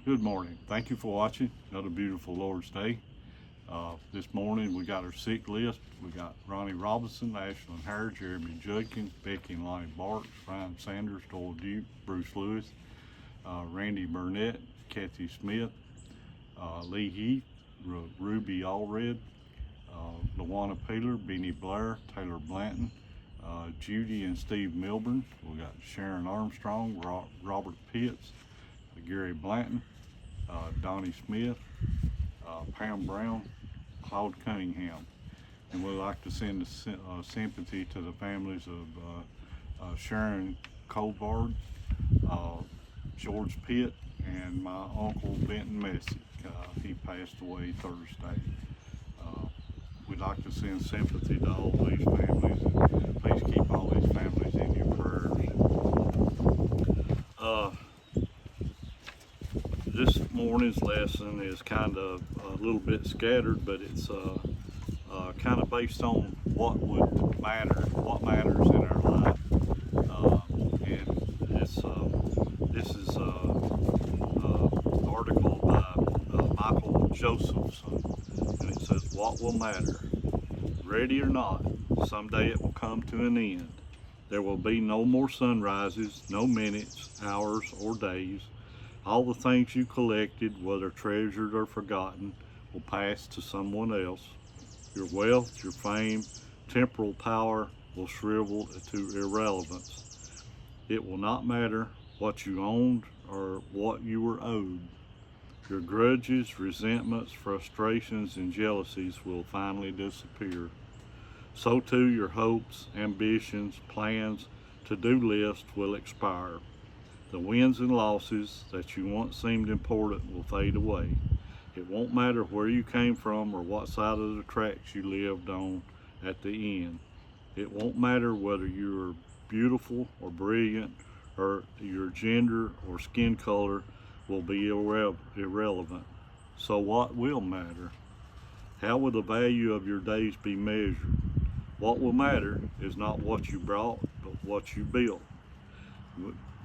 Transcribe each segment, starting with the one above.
Good morning. Thank you for watching another beautiful Lord's Day. This morning we got our sick list. We got Ronnie Robinson, Ashlyn Hare, Jeremy Judkins, Becky and Lonnie Barks, Ryan Sanders, Doyle Duke, Bruce Lewis, Randy Burnett, Kathy Smith, Lee Heath, Ruby Allred, Lawana Peeler, Beanie Blair, Taylor Blanton, Judy and Steve Milburn. We got Sharon Armstrong, Robert Pitts, Gary Blanton, Donnie Smith, Pam Brown, Claude Cunningham. And we'd like to send sympathy to the families of Sharon Colbard, George Pitt, and my uncle Benton Messick. He passed away Thursday. We'd like to send sympathy to all these families, and please keep all these families in your prayers. This morning's lesson is kind of a little bit scattered, but it's kind of based on what would matter, what matters in our life. And this is an article by Michael Josephson, and it says, "What will matter? Ready or not, someday it will come to an end. There will be no more sunrises, no minutes, hours, or days. All the things you collected, whether treasured or forgotten, will pass to someone else. Your wealth, your fame, temporal power will shrivel to irrelevance. It will not matter what you owned or what you were owed. Your grudges, resentments, frustrations, and jealousies will finally disappear. So too your hopes, ambitions, plans, to-do lists will expire. The wins and losses that you once seemed important will fade away. It won't matter where you came from or what side of the tracks you lived on at the end. It won't matter whether you're beautiful or brilliant, or your gender or skin color will be irrelevant. So what will matter? How will the value of your days be measured? What will matter is not what you brought, but what you built.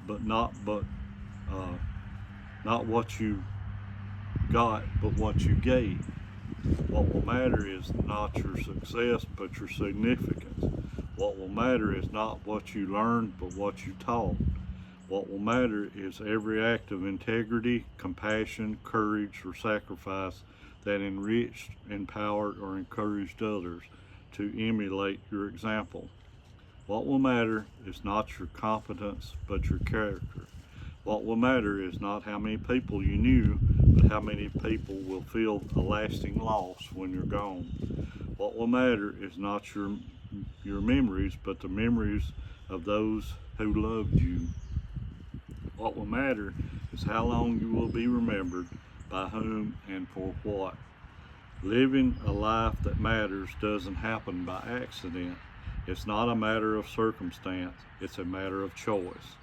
Not what you got, but what you gave. What will matter is not your success, but your significance. What will matter is not what you learned, but what you taught. What will matter is every act of integrity, compassion, courage, or sacrifice that enriched, empowered, or encouraged others to emulate your example. What will matter is not your competence, but your character. What will matter is not how many people you knew, but how many people will feel a lasting loss when you're gone. What will matter is not your memories, but the memories of those who loved you. What will matter is how long you will be remembered, by whom and for what. Living a life that matters doesn't happen by accident. It's not a matter of circumstance, it's a matter of choice.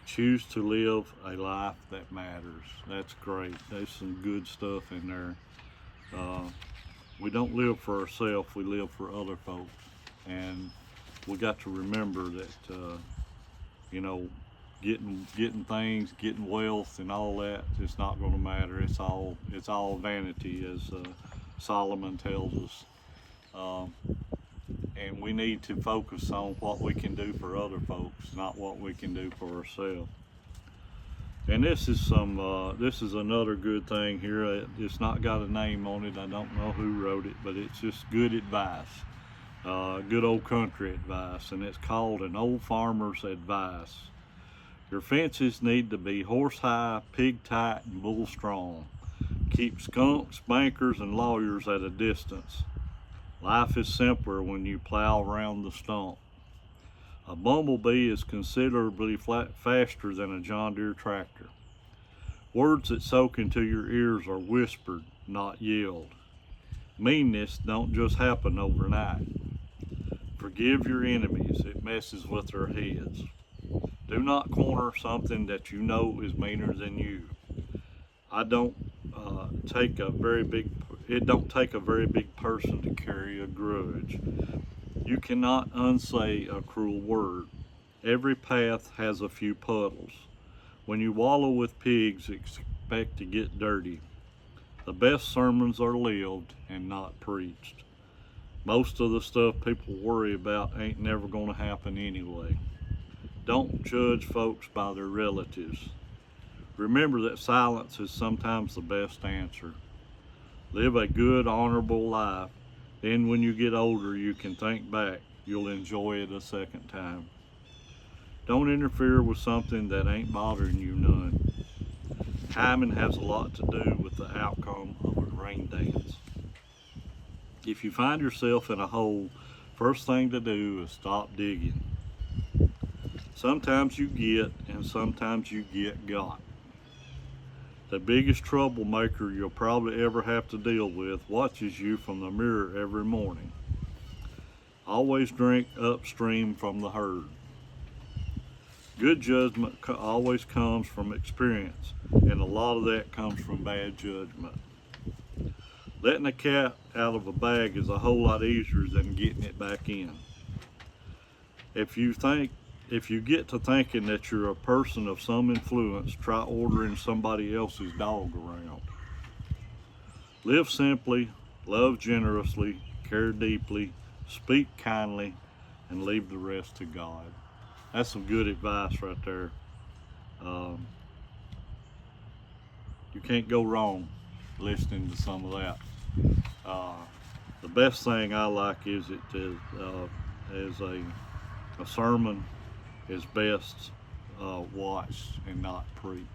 Choose to live a life that matters. That's great. There's some good stuff in there. We don't live for ourselves, we live for other folks. And we got to remember that, getting things, getting wealth and all that, it's not going to matter. It's all vanity, as Solomon tells us. And we need to focus on what we can do for other folks, not what we can do for ourselves. And this is another good thing here. It's not got a name on it. I don't know who wrote it, but it's just good advice, good old country advice, and it's called An Old Farmer's Advice. Your fences need to be horse high, pig tight, and bull strong. Keep skunks, bankers, and lawyers at a distance. Life is simpler when you plow around the stump. A bumblebee is considerably faster than a John Deere tractor. Words that soak into your ears are whispered, not yelled. Meanness don't just happen overnight. Forgive your enemies, it messes with their heads. Do not corner something that you know is meaner than you. It don't take a very big person to carry a grudge. You cannot unsay a cruel word. Every path has a few puddles. When you wallow with pigs, expect to get dirty. The best sermons are lived and not preached. Most of the stuff people worry about ain't never going to happen anyway. Don't judge folks by their relatives. Remember that silence is sometimes the best answer. Live a good, honorable life. Then when you get older, you can think back. You'll enjoy it a second time. Don't interfere with something that ain't bothering you none. Timing has a lot to do with the outcome of a rain dance. If you find yourself in a hole, first thing to do is stop digging. Sometimes you get, and sometimes you get got. The biggest troublemaker you'll probably ever have to deal with watches you from the mirror every morning. Always drink upstream from the herd. Good judgment always comes from experience, and a lot of that comes from bad judgment. Letting a cat out of a bag is a whole lot easier than getting it back in. If you get to thinking that you're a person of some influence, try ordering somebody else's dog around. Live simply, love generously, care deeply, speak kindly, and leave the rest to God. That's some good advice right there. You can't go wrong listening to some of that. The best thing I like is a sermon is best watched and not preached.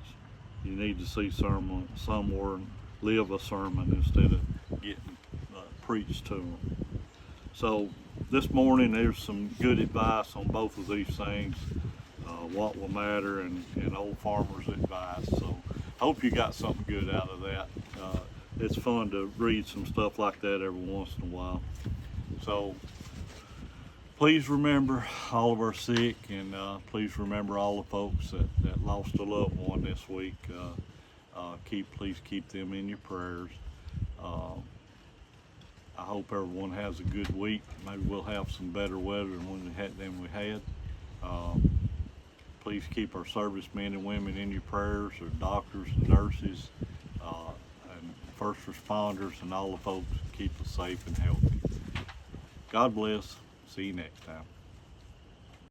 You need to see someone live a sermon instead of getting preached to them. So this morning there's some good advice on both of these things, what will matter and old farmer's advice. So hope you got something good out of that. It's fun to read some stuff like that every once in a while. So please remember all of our sick, and please remember all the folks that lost a loved one this week. Please keep them in your prayers. I hope everyone has a good week. Maybe we'll have some better weather than we had. Please keep our servicemen and women in your prayers, our doctors and nurses, and first responders, and all the folks. Keep us safe and healthy. God bless. See you next time.